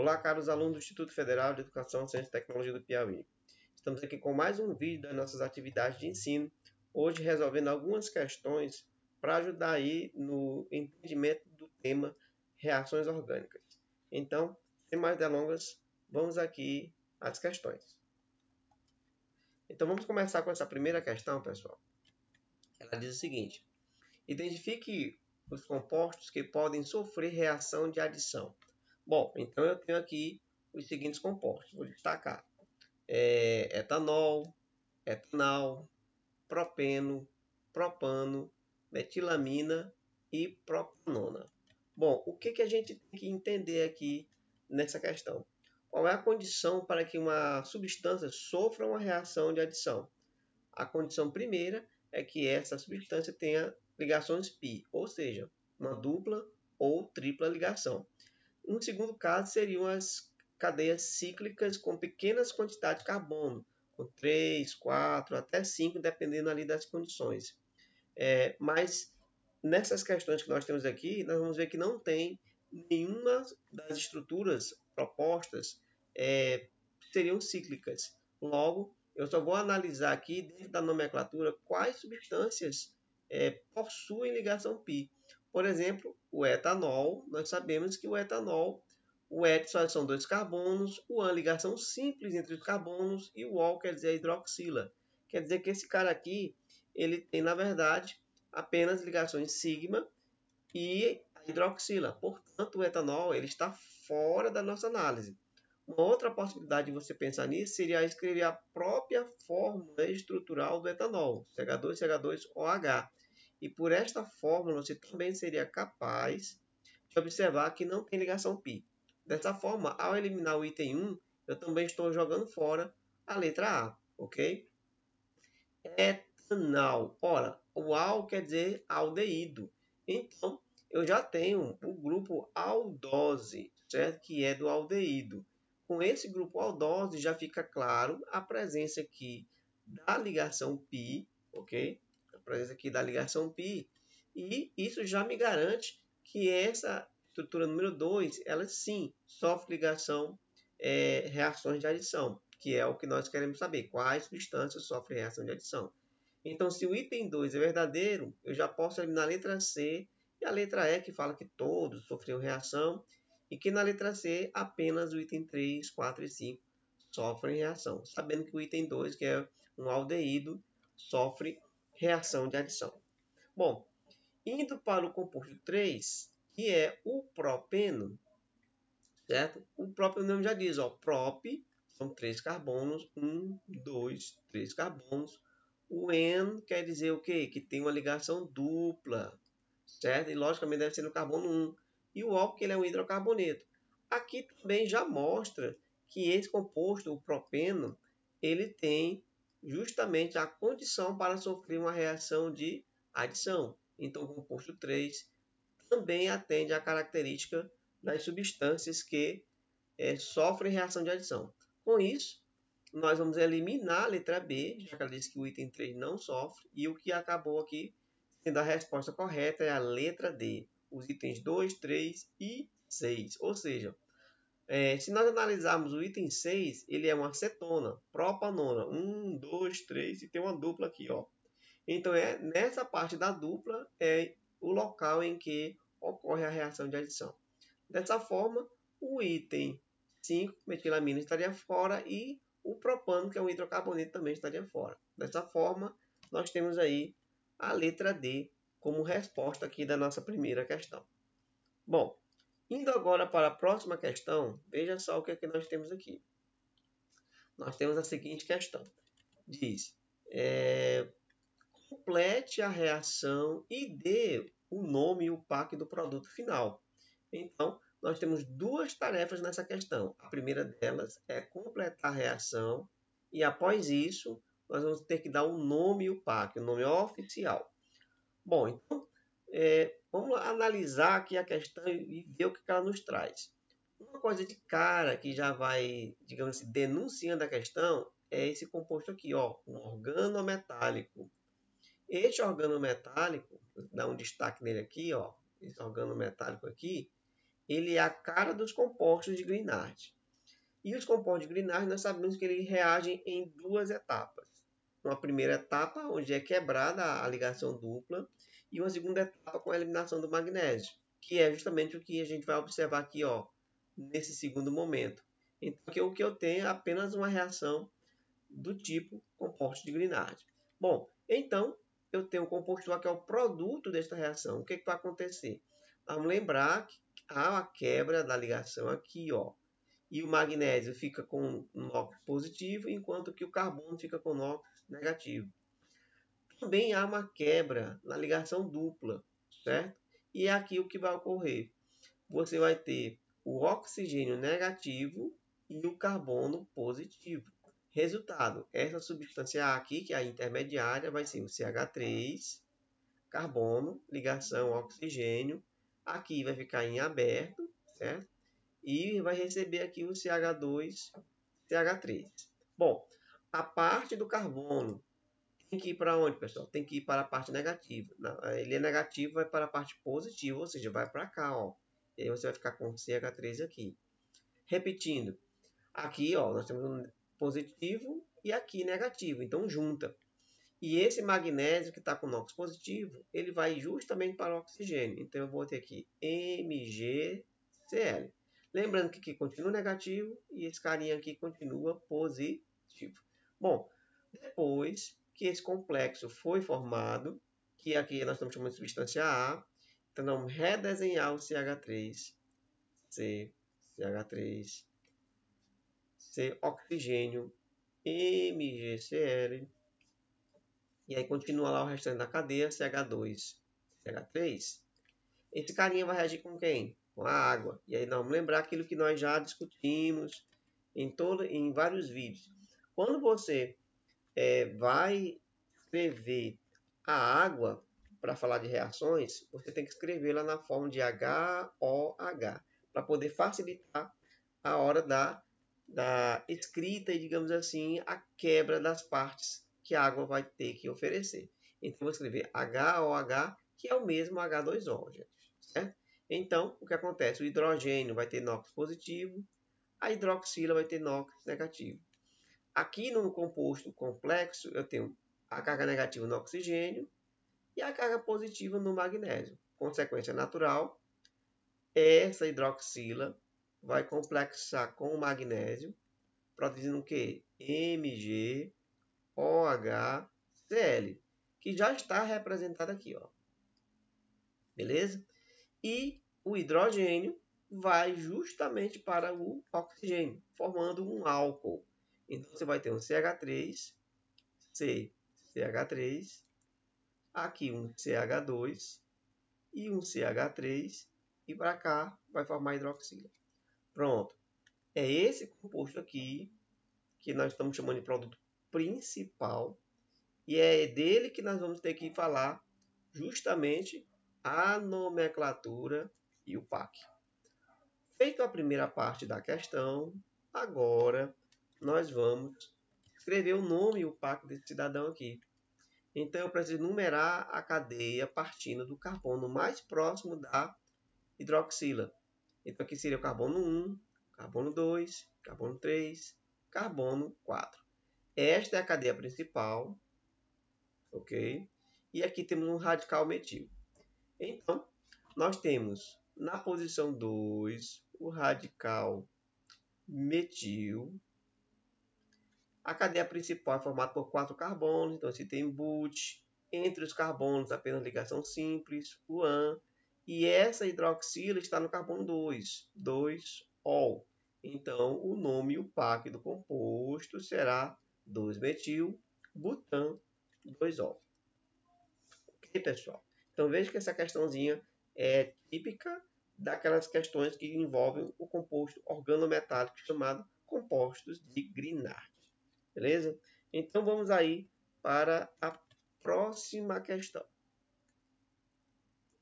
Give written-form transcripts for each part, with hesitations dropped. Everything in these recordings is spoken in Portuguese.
Olá, caros alunos do Instituto Federal de Educação, Ciência e Tecnologia do Piauí. Estamos aqui com mais um vídeo das nossas atividades de ensino, hoje resolvendo algumas questões para ajudar aí no entendimento do tema reações orgânicas. Então, sem mais delongas, vamos aqui às questões. Então, vamos começar com essa primeira questão, pessoal. Ela diz o seguinte: identifique os compostos que podem sofrer reação de adição. Bom, então eu tenho aqui os seguintes compostos, vou destacar. Etanol, etanal, propeno, propano, metilamina e propanona. Bom, o que a gente tem que entender aqui nessa questão? Qual é a condição para que uma substância sofra uma reação de adição? A condição primeira é que essa substância tenha ligações π, ou seja, uma dupla ou tripla ligação. Um segundo caso seriam as cadeias cíclicas com pequenas quantidades de carbono, com 3, 4, até 5, dependendo ali das condições. Mas nessas questões que nós temos aqui, nós vamos ver que não tem nenhuma das estruturas propostas seriam cíclicas. Logo, eu só vou analisar aqui, dentro da nomenclatura, quais substâncias possuem ligação π. Por exemplo, o etanol, nós sabemos que o etanol, o et só são 2 carbonos, o an ligação simples entre os carbonos e o ol quer dizer a hidroxila. Quer dizer que esse cara aqui, ele tem, na verdade, apenas ligações sigma e a hidroxila. Portanto, o etanol ele está fora da nossa análise. Uma outra possibilidade de você pensar nisso seria escrever a própria fórmula estrutural do etanol, CH2CH2OH. E por esta fórmula você também seria capaz de observar que não tem ligação π. Dessa forma, ao eliminar o item 1, eu também estou jogando fora a letra A, ok? Etanal. Ora, o al quer dizer aldeído. Então, eu já tenho o grupo aldose, certo? Que é do aldeído. Com esse grupo aldose já fica claro a presença aqui da ligação π, ok? A presença aqui da ligação π. E isso já me garante que essa estrutura número 2, ela sim sofre ligação, reações de adição, que é o que nós queremos saber, quais substâncias sofrem reação de adição. Então, se o item 2 é verdadeiro, eu já posso eliminar a letra C e a letra E, que fala que todos sofriam reação, e que na letra C apenas o item 3, 4 e 5 sofrem reação, sabendo que o item 2, que é um aldeído, sofre reação de adição. Bom, indo para o composto 3, que é o propeno, certo? O próprio nome já diz, ó, prop, são 3 carbonos, 1, 2, 3 carbonos. O en quer dizer o quê? Que tem uma ligação dupla, certo? E logicamente deve ser no carbono 1. E o ol, que ele é um hidrocarboneto. Aqui também já mostra que esse composto, o propeno, ele tem justamente a condição para sofrer uma reação de adição. Então, o composto 3 também atende à característica das substâncias que sofrem reação de adição. Com isso, nós vamos eliminar a letra B, já que ela disse que o item 3 não sofre, e o que acabou aqui sendo a resposta correta é a letra D, os itens 2, 3 e 6. Ou seja, se nós analisarmos o item 6, ele é uma acetona, propanona, 1, 2, 3, e tem uma dupla aqui, ó. Então, nessa parte da dupla é o local em que ocorre a reação de adição. Dessa forma, o item 5, metilamina, estaria fora e o propano, que é um hidrocarboneto, também estaria fora. Dessa forma, nós temos aí a letra D como resposta aqui da nossa primeira questão. Bom, indo agora para a próxima questão, veja só o que é que nós temos aqui. Nós temos a seguinte questão. Diz, complete a reação e dê o nome e o PAC do produto final. Então, nós temos duas tarefas nessa questão. A primeira delas é completar a reação e, após isso, nós vamos ter que dar o nome e o PAC, o nome oficial. Bom, então, vamos analisar aqui a questão e ver o que ela nos traz. Uma coisa de cara que já vai, digamos assim, denunciando a questão é esse composto aqui, ó, um organometálico. Este organometálico, vou dar um destaque nele aqui, ó, esse organometálico aqui, ele é a cara dos compostos de Grignard. E os compostos de Grignard, nós sabemos que eles reagem em duas etapas. Uma primeira etapa, onde é quebrada a ligação dupla, e uma segunda etapa com a eliminação do magnésio, que é justamente o que a gente vai observar aqui, ó, nesse segundo momento. Então, o que eu tenho é apenas uma reação do tipo composto de Grignard. Bom, então, eu tenho um composto A que é o produto desta reação. O que vai acontecer? Vamos lembrar que há a quebra da ligação aqui, ó, e o magnésio fica com NOx positivo, enquanto que o carbono fica com NOx negativo. Também há uma quebra na ligação dupla, certo? E é aqui o que vai ocorrer. Você vai ter o oxigênio negativo e o carbono positivo. Resultado, essa substância A aqui, que é a intermediária, vai ser o CH3, carbono, ligação oxigênio. Aqui vai ficar em aberto, certo? E vai receber aqui o CH2, CH3. Bom, a parte do carbono tem que ir para onde, pessoal? Tem que ir para a parte negativa. Ele é negativo, vai para a parte positiva, ou seja, vai para cá, ó. E aí você vai ficar com CH3 aqui. Repetindo, aqui, ó, nós temos um positivo e aqui negativo, então junta. E esse magnésio que está com NOx positivo, ele vai justamente para o oxigênio. Então eu vou ter aqui MgCl. Lembrando que aqui continua negativo e esse carinha aqui continua positivo. Bom, depois que esse complexo foi formado, que aqui nós estamos chamando de substância A, então vamos redesenhar o CH3, CH3, C, oxigênio, MgCl, e aí continua lá o restante da cadeia, CH2, CH3. Esse carinha vai reagir com quem? Com a água. E aí nós vamos lembrar aquilo que nós já discutimos em vários vídeos. Quando você vai escrever a água para falar de reações, você tem que escrevê-la na forma de HOH, para poder facilitar a hora da escrita e, digamos assim, a quebra das partes que a água vai ter que oferecer. Então, vou escrever HOH, que é o mesmo H2O, gente, certo? Então, o que acontece? O hidrogênio vai ter NOx positivo, a hidroxila vai ter NOx negativo. Aqui no composto complexo, eu tenho a carga negativa no oxigênio e a carga positiva no magnésio. Consequência natural, essa hidroxila vai complexar com o magnésio, produzindo o quê? MgOHCl, que já está representado aqui, ó. Beleza? E o hidrogênio vai justamente para o oxigênio, formando um álcool. Então, você vai ter um CH3, CH3, aqui um CH2 e um CH3, e para cá vai formar hidroxila. Pronto. É esse composto aqui que nós estamos chamando de produto principal, e é dele que nós vamos ter que falar justamente a nomenclatura e o PAC. Feito a primeira parte da questão, agora nós vamos escrever o nome e o PAC desse cidadão aqui. Então, eu preciso numerar a cadeia partindo do carbono mais próximo da hidroxila. Então, aqui seria o carbono 1, carbono 2, carbono 3, carbono 4. Esta é a cadeia principal, ok? E aqui temos um radical metil. Então, nós temos na posição 2 o radical metil. A cadeia principal é formada por 4 carbonos, então se tem but, entre os carbonos apenas ligação simples, o AN, e essa hidroxila está no carbono 2, 2-ol. Então, o nome e o PAC do composto será 2-metil-butan 2-ol. Ok, pessoal? Então, veja que essa questãozinha é típica daquelas questões que envolvem o composto organometálico chamado compostos de Grignard. Beleza? Então, vamos aí para a próxima questão.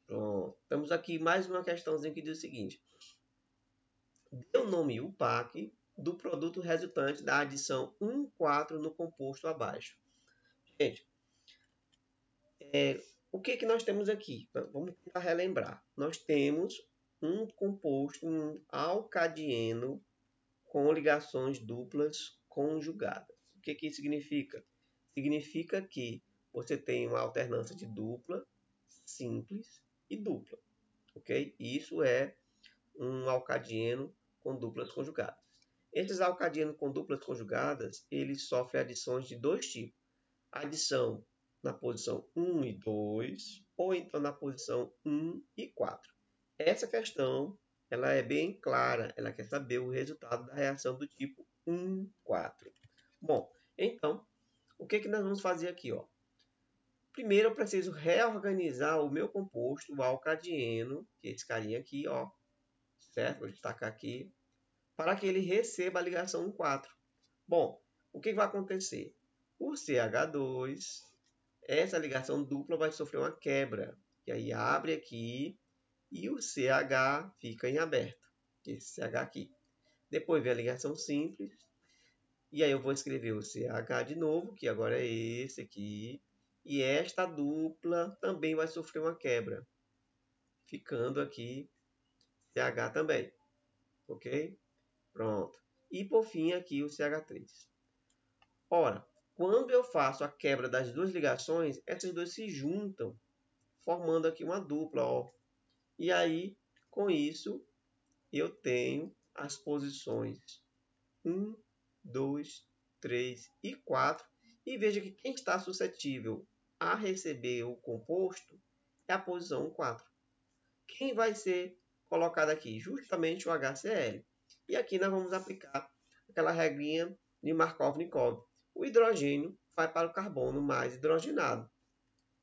Pronto. Estamos aqui mais uma questãozinha que diz o seguinte. Dê o nome UPAC do produto resultante da adição 1,4 no composto abaixo. Gente, o que nós temos aqui? Vamos tentar relembrar. Nós temos um composto, um alcadieno com ligações duplas conjugadas. O que isso significa? Significa que você tem uma alternância de dupla, simples e dupla. Ok? Isso é um alcadieno com duplas conjugadas. Esses alcadienos com duplas conjugadas, eles sofrem adições de dois tipos. Adição na posição 1 e 2, ou então na posição 1 e 4. Essa questão ela é bem clara, ela quer saber o resultado da reação do tipo 1, 4. Bom, então, o que nós vamos fazer aqui? Ó? Primeiro eu preciso reorganizar o meu composto, o alcadieno, que é esse carinha aqui, ó, certo? Vou destacar aqui, para que ele receba a ligação 4. Bom, o que vai acontecer? O CH2, essa ligação dupla vai sofrer uma quebra, que aí abre aqui e o CH fica em aberto, esse CH aqui. Depois vem a ligação simples, e aí eu vou escrever o CH de novo, que agora é esse aqui, e esta dupla também vai sofrer uma quebra, ficando aqui CH também, ok? Pronto. E por fim aqui o CH3. Ora, quando eu faço a quebra das duas ligações, essas duas se juntam, formando aqui uma dupla, ó. E aí, com isso, eu tenho as posições 1, 2, 3 e 4. E veja que quem está suscetível a receber o composto é a posição 4. Quem vai ser colocado aqui? Justamente o HCl. E aqui nós vamos aplicar aquela regrinha de Markov-Nikov. O hidrogênio vai para o carbono mais hidrogenado.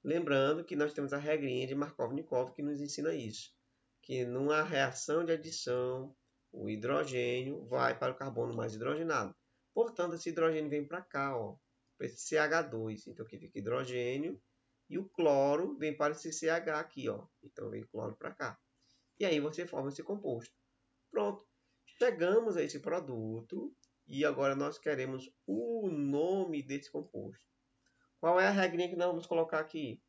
Lembrando que nós temos a regrinha de Markov-Nikov que nos ensina isso. Que numa reação de adição, o hidrogênio vai para o carbono mais hidrogenado. Portanto, esse hidrogênio vem para cá, ó, para esse CH2. Então, aqui fica hidrogênio. E o cloro vem para esse CH aqui, ó. Então, vem cloro para cá. E aí você forma esse composto. Pronto. Chegamos a esse produto. E agora nós queremos o nome desse composto. Qual é a regrinha que nós vamos colocar aqui?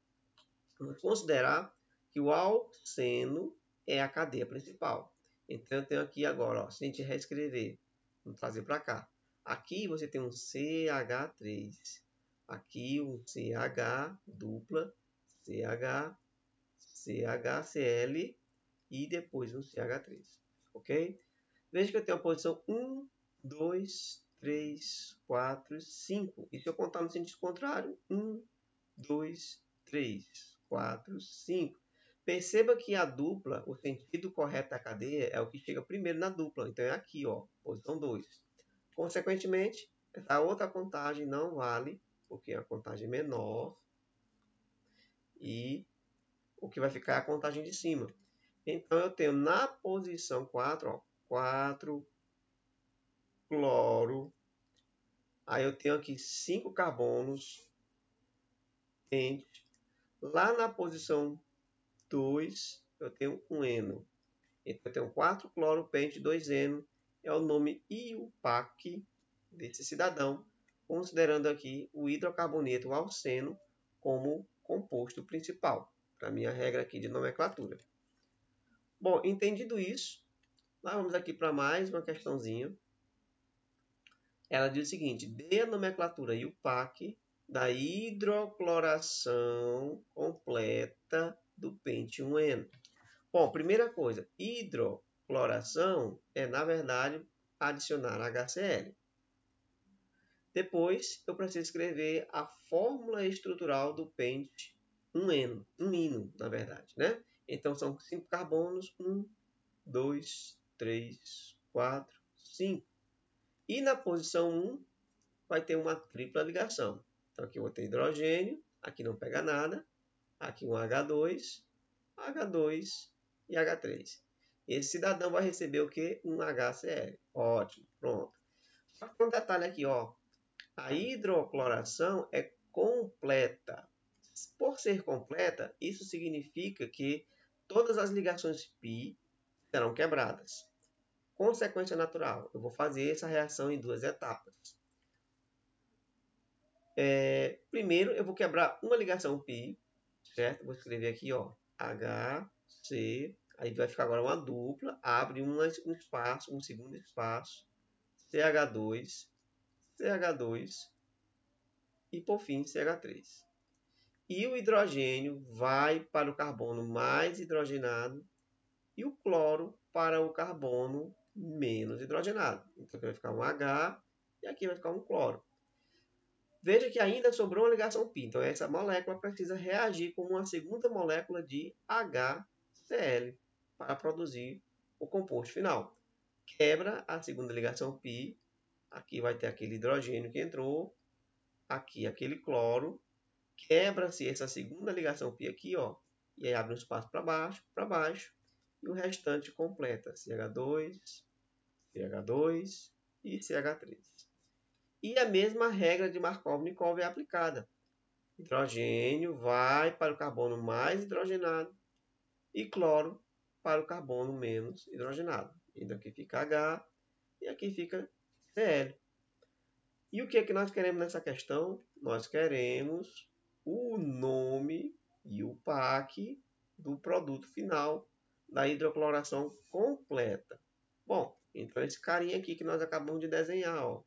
Vamos considerar que o alceno é a cadeia principal. Então, eu tenho aqui agora, ó, se a gente reescrever, vamos trazer para cá. Aqui você tem um CH3. Aqui um CH dupla, CH, CHCl e depois um CH3. Ok? Veja que eu tenho a posição 1, 2, 3, 4, 5. E se eu contar no sentido contrário, 1, 2, 3, 4, 5. Perceba que a dupla, o sentido correto da cadeia é o que chega primeiro na dupla. Então é aqui, ó, posição 2. Consequentemente, essa outra contagem não vale, porque a contagem é menor. E o que vai ficar é a contagem de cima. Então eu tenho na posição 4, ó, 4 cloro. Aí eu tenho aqui 5 carbonos. Lá na posição 2, eu tenho um eno. Então, eu tenho 4 cloro pente 2 eno. É o nome IUPAC desse cidadão, considerando aqui o hidrocarboneto alceno como composto principal, para a minha regra aqui de nomenclatura. Bom, entendido isso, nós vamos aqui para mais uma questãozinha. Ela diz o seguinte: dê a nomenclatura IUPAC da hidrocloração completa do pente 1N. Bom, primeira coisa, hidrocloração é, na verdade, adicionar HCl. Depois, eu preciso escrever a fórmula estrutural do pente 1N, um ino, na verdade, né? Então, são 5 carbonos, 1, 2, 3, 4, 5. E na posição 1, vai ter uma tripla ligação. Então, aqui eu vou ter hidrogênio, aqui não pega nada, aqui um H2, H2 e H3. Esse cidadão vai receber o quê? Um HCl. Ótimo, pronto. Só que um detalhe aqui, ó. A hidrocloração é completa. Por ser completa, isso significa que todas as ligações π serão quebradas. Consequência natural, eu vou fazer essa reação em duas etapas. Primeiro, eu vou quebrar uma ligação π, certo? Vou escrever aqui, ó, HCl. Aí vai ficar agora uma dupla, abre um espaço, um segundo espaço, CH2, CH2 e por fim CH3. E o hidrogênio vai para o carbono mais hidrogenado e o cloro para o carbono menos hidrogenado. Então aqui vai ficar um H e aqui vai ficar um cloro. Veja que ainda sobrou uma ligação π. Então essa molécula precisa reagir com uma segunda molécula de HCl para produzir o composto final. Quebra a segunda ligação π. Aqui vai ter aquele hidrogênio que entrou. Aqui aquele cloro. Quebra-se essa segunda ligação π aqui, ó. E aí abre um espaço para baixo. E o restante completa CH2, CH2 e CH3. E a mesma regra de Markov-Nikov é aplicada. Hidrogênio vai para o carbono mais hidrogenado e cloro para o carbono menos hidrogenado. Então aqui fica H e aqui fica Cl. E o que é que nós queremos nessa questão? Nós queremos o nome e o PAC do produto final da hidrocloração completa. Bom, então esse carinha aqui que nós acabamos de desenhar, ó.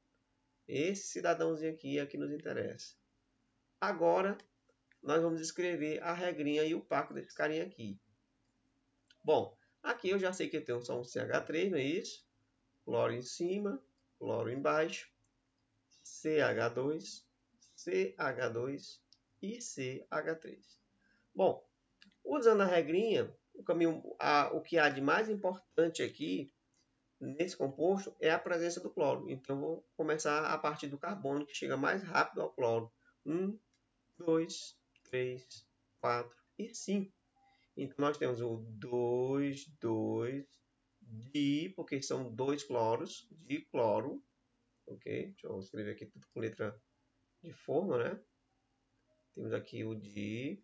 Esse cidadãozinho aqui é que nos interessa. Agora, nós vamos escrever a regrinha e o PAC desse carinha aqui. Bom, aqui eu já sei que eu tenho só um CH3, não é isso? Cloro em cima, cloro embaixo, CH2, CH2 e CH3. Bom, usando a regrinha, o que há de mais importante aqui nesse composto é a presença do cloro. Então, vou começar a partir do carbono, que chega mais rápido ao cloro. 1, 2, 3, 4 e 5. Então, nós temos o 2, 2, di, porque são dois cloros, de cloro. Ok? Deixa eu escrever aqui tudo com letra de forma, né? Temos aqui o di,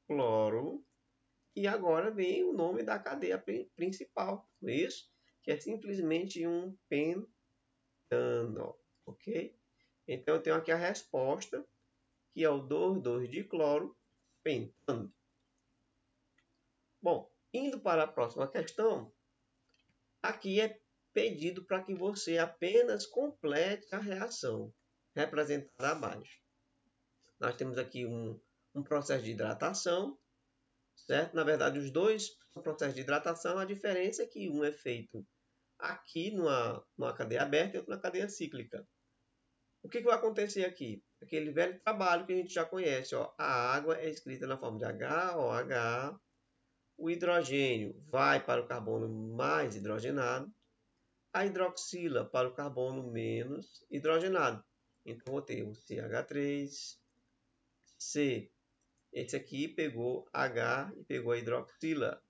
cloro. E agora vem o nome da cadeia principal, não é isso? Que é simplesmente um pentano, ok? Então, eu tenho aqui a resposta, que é o 2,2 de cloro, pentano. Bom, indo para a próxima questão, aqui é pedido para que você apenas complete a reação representada abaixo. Nós temos aqui um processo de hidratação, certo? Na verdade, os dois são processos de hidratação, a diferença é que um é feito aqui numa cadeia aberta e outro na cadeia cíclica. O que vai acontecer aqui? Aquele velho trabalho que a gente já conhece. Ó, a água é escrita na forma de HOH, o hidrogênio vai para o carbono mais hidrogenado, a hidroxila para o carbono menos hidrogenado. Então, vou ter um CH3, C. Esse aqui pegou H e pegou a hidroxila.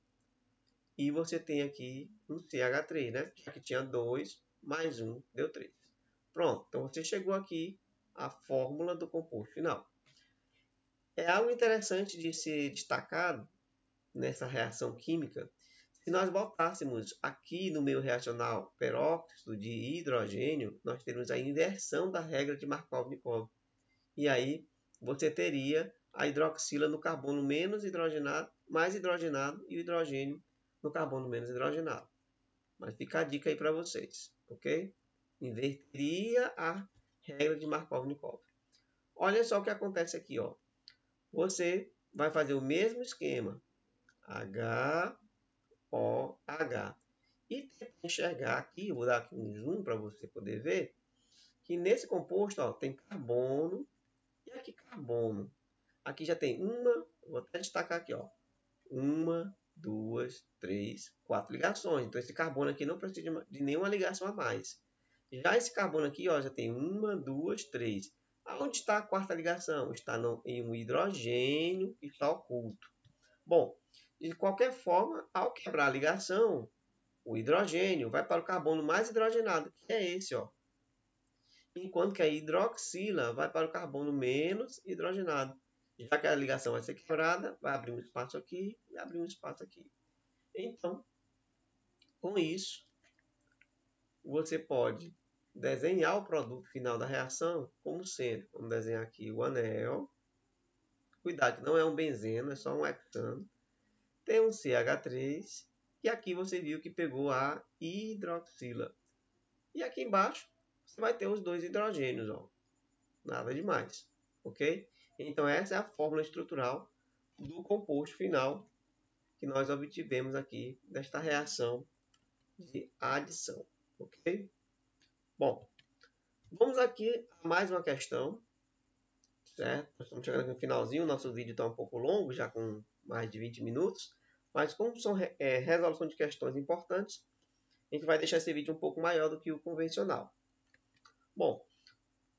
E você tem aqui um CH3, né? Aqui tinha 2, mais 1, deu 3. Pronto, então você chegou aqui à fórmula do composto final. É algo interessante de ser destacado nessa reação química. Se nós botássemos aqui no meio reacional peróxido de hidrogênio, nós teríamos a inversão da regra de Markov-Nikov. E aí você teria a hidroxila no carbono menos hidrogenado, mais hidrogenado, e o hidrogênio no carbono menos hidrogenado. Mas fica a dica aí para vocês, ok? Inverteria a regra de Markov-Nikov. Olha só o que acontece aqui, ó. Você vai fazer o mesmo esquema. HOH. E tenta enxergar aqui, eu vou dar aqui um zoom para você poder ver, que nesse composto, ó, tem carbono e aqui carbono. Aqui já tem uma, vou até destacar aqui, ó. 1, 2, 3, 4 ligações. Então, esse carbono aqui não precisa de nenhuma ligação a mais. Já esse carbono aqui, ó, já tem 1, 2, 3. Aonde está a quarta ligação? Está em um hidrogênio que está oculto. Bom, de qualquer forma, ao quebrar a ligação, o hidrogênio vai para o carbono mais hidrogenado, que é esse, ó. Enquanto que a hidroxila vai para o carbono menos hidrogenado. Já que a ligação vai ser quebrada, vai abrir um espaço aqui e abrir um espaço aqui. Então, com isso, você pode desenhar o produto final da reação como sendo, vamos desenhar aqui o anel, Cuidado, que não é um benzeno, é só um hexano. Tem um CH3. E aqui você viu que pegou a hidroxila. E aqui embaixo você vai ter os dois hidrogênios. Ó. Nada demais. Ok? Então essa é a fórmula estrutural do composto final que nós obtivemos aqui desta reação de adição. Ok? Bom, vamos aqui a mais uma questão. Certo? Nós estamos chegando aqui no finalzinho. O nosso vídeo está um pouco longo, já com mais de 20 minutos. Mas como são resolução de questões importantes, a gente vai deixar esse vídeo um pouco maior do que o convencional. Bom,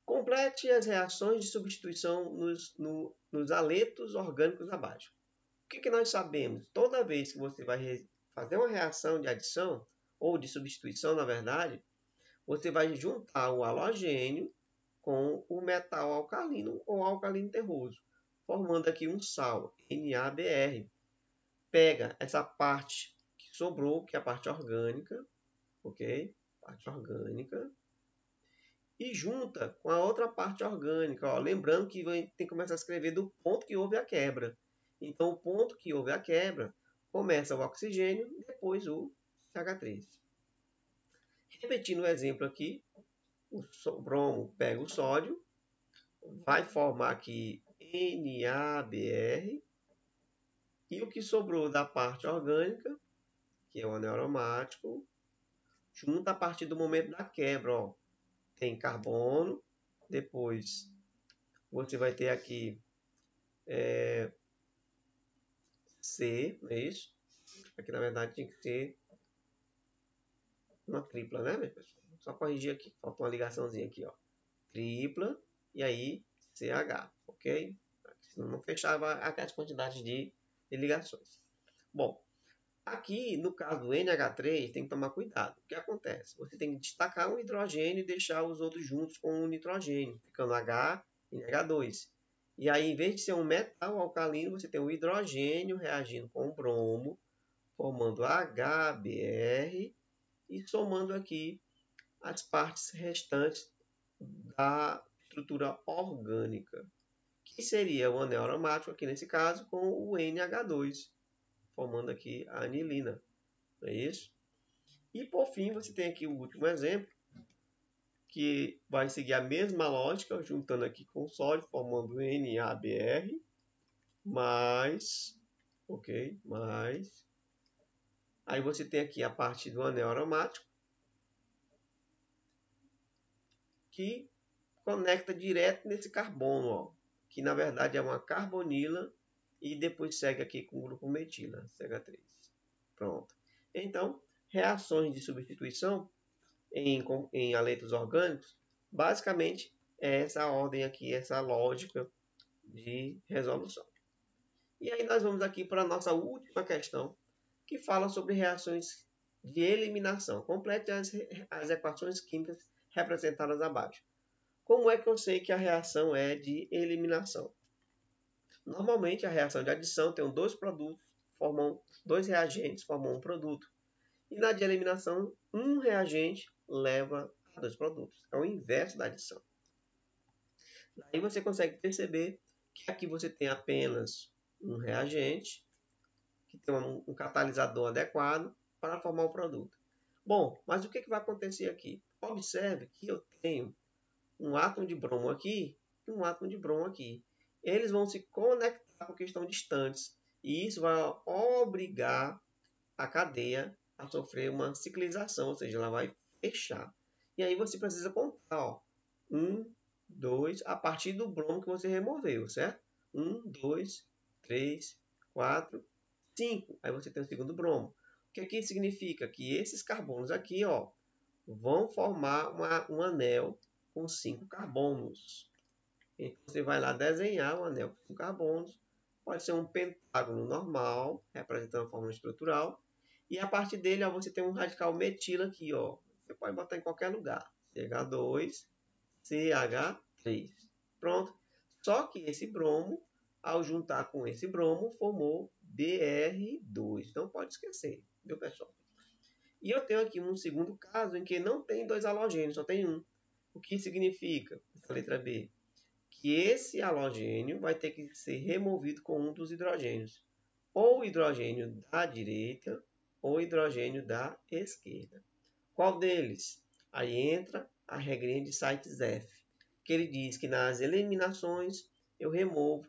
complete as reações de substituição nos aletos orgânicos abaixo. O que nós sabemos? Toda vez que você vai fazer uma reação de adição, ou de substituição, na verdade, você vai juntar o halogênio com o metal alcalino ou alcalino terroso, formando aqui um sal, NaBr. Pega essa parte que sobrou, que é a parte orgânica, ok? Parte orgânica. E junta com a outra parte orgânica. Ó. Lembrando que tem que começar a escrever do ponto que houve a quebra. Então, o ponto que houve a quebra, começa o oxigênio e depois o CH3. Repetindo o exemplo aqui, o bromo pega o sódio, vai formar aqui NaBr. E o que sobrou da parte orgânica, que é o anel aromático, junta a partir do momento da quebra. Ó. Tem carbono, depois você vai ter aqui C, não é isso? Aqui na verdade tinha que ser uma tripla, né, meu pessoal? Só corrigir aqui, falta uma ligaçãozinha aqui, ó. Tripla e aí CH, ok? Senão não fechava aquelas quantidades de ligações. Bom, aqui no caso do NH3 tem que tomar cuidado. O que acontece? Você tem que destacar um hidrogênio e deixar os outros juntos com o nitrogênio, ficando H e NH2. E aí, em vez de ser um metal alcalino, você tem o hidrogênio reagindo com o bromo, formando HBr e somando aqui as partes restantes da estrutura orgânica, que seria o anel aromático, aqui nesse caso, com o NH2, formando aqui a anilina. Não é isso? E, por fim, você tem aqui o último exemplo, que vai seguir a mesma lógica, juntando aqui com o sódio, formando NaBr, mais, ok, mais. Aí você tem aqui a parte do anel aromático, que conecta direto nesse carbono, ó, que na verdade é uma carbonila, e depois segue aqui com o grupo metila, CH3. Pronto. Então, reações de substituição em aletos orgânicos, basicamente é essa ordem aqui, essa lógica de resolução. E aí nós vamos aqui para a nossa última questão, que fala sobre reações de eliminação. Complete as equações químicas representadas abaixo. Como é que eu sei que a reação é de eliminação? Normalmente a reação de adição tem dois produtos, dois reagentes formam um produto. E na de eliminação, um reagente leva a dois produtos. É o inverso da adição. Daí você consegue perceber que aqui você tem apenas um reagente, que tem um catalisador adequado para formar o produto. Bom, mas o que vai acontecer aqui? Observe que eu tenho um átomo de bromo aqui e um átomo de bromo aqui. Eles vão se conectar porque estão distantes. E isso vai obrigar a cadeia a sofrer uma ciclização, ou seja, ela vai fechar. E aí você precisa contar, ó, 1, 2, a partir do bromo que você removeu, certo? 1, 2, 3, 4, 5. Aí você tem o segundo bromo. O que aqui significa? Que esses carbonos aqui, ó, vão formar um anel com 5 carbonos. Então você vai lá desenhar um anel com 5 carbonos. Pode ser um pentágono normal, representando a fórmula estrutural. E a partir dele, ó, você tem um radical metila aqui, ó. Você pode botar em qualquer lugar. CH2, CH3. Pronto. Só que esse bromo, ao juntar com esse bromo, formou Br2. Não pode esquecer, viu, pessoal? E eu tenho aqui um segundo caso em que não tem dois halogênios, só tem um. O que significa, essa letra B? que esse halogênio vai ter que ser removido com um dos hidrogênios. Ou o hidrogênio da direita ou o hidrogênio da esquerda. Qual deles? Aí entra a regrinha de Sites-F, que ele diz que nas eliminações eu removo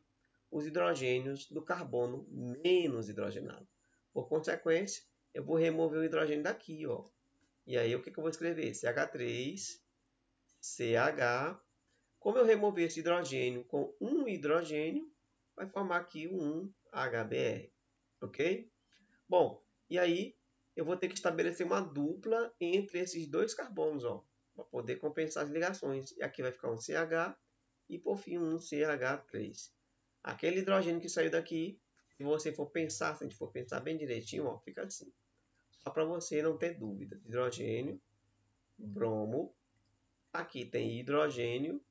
os hidrogênios do carbono menos hidrogenado. Por consequência, eu vou remover o hidrogênio daqui, ó. E aí, o que eu vou escrever? CH3, CH. Como eu remover esse hidrogênio com um hidrogênio, vai formar aqui um HBr, ok? Bom, e aí eu vou ter que estabelecer uma dupla entre esses dois carbonos, ó, para poder compensar as ligações. E aqui vai ficar um CH e, por fim, um CH3. Aquele hidrogênio que saiu daqui, se você for pensar, se a gente for pensar bem direitinho, ó, fica assim. Só para você não ter dúvida. Hidrogênio, bromo. Aqui tem hidrogênio,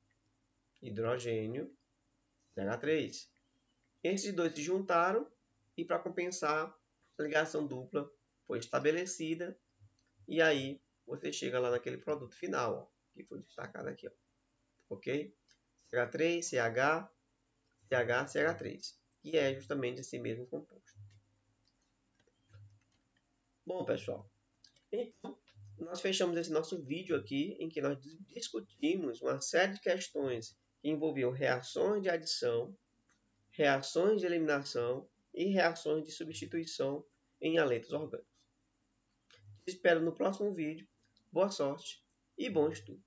CH3. Esses dois se juntaram e, para compensar, a ligação dupla foi estabelecida. E aí você chega lá naquele produto final, ó, que foi destacado aqui, ó. Ok? CH3, CH, CH, CH3. Que é justamente esse mesmo composto. Bom, pessoal, então nós fechamos esse nosso vídeo aqui em que nós discutimos uma série de questões que envolviam reações de adição, reações de eliminação e reações de substituição em haletos orgânicos. Te espero no próximo vídeo. Boa sorte e bom estudo!